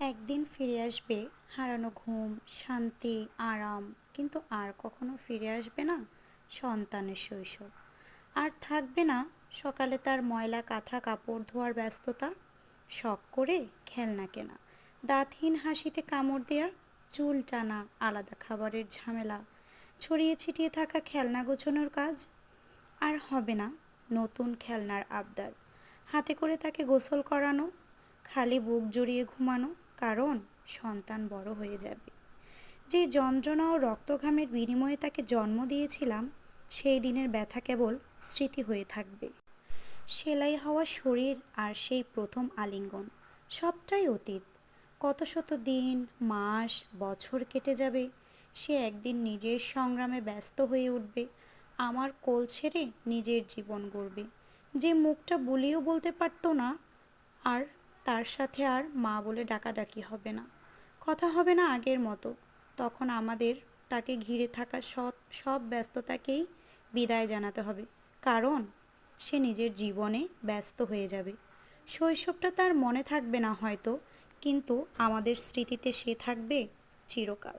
একদিন ফিরে আসবে হারানো ঘুম, শান্তি, আরাম, কিন্তু আর কখনো ফিরে আসবে না সন্তানের শৈশব। আর থাকবে না সকালে তার ময়লা কাঁথা কাপড় ধোয়ার ব্যস্ততা, শখ করে খেলনা কেনা, দাঁতহীন হাসিতে কামড় দেয়া, চুল টানা, আলাদা খাবারের ঝামেলা, ছড়িয়ে ছিটিয়ে থাকা খেলনা গোছানোর কাজ। আর হবে না নতুন খেলনার আবদার, হাতে করে তাকে গোসল করানো, খালি বুক জড়িয়ে ঘুমানো, কারণ সন্তান বড় হয়ে যাবে। যে যন্ত্রণা ও রক্তঘামের বিনিময়ে তাকে জন্ম দিয়েছিলাম, সেই দিনের ব্যথা কেবল স্মৃতি হয়ে থাকবে। সেলাই হওয়া শরীর আর সেই প্রথম আলিঙ্গন, সবটাই অতীত। কত শত দিন, মাস, বছর কেটে যাবে, সে একদিন নিজের সংগ্রামে ব্যস্ত হয়ে উঠবে, আমার কোল ছেড়ে নিজের জীবন গড়বে। যে মুখটা বুলিয়েও বলতে পারতো না, আর তার সাথে আর মা বলে ডাকাডাকি হবে না, কথা হবে না আগের মতো। তখন আমাদের তাকে ঘিরে থাকা সব ব্যস্ততাকেই বিদায় জানাতে হবে, কারণ সে নিজের জীবনে ব্যস্ত হয়ে যাবে। শৈশবটা তার মনে থাকবে না হয়তো, কিন্তু আমাদের স্মৃতিতে সে থাকবে চিরকাল।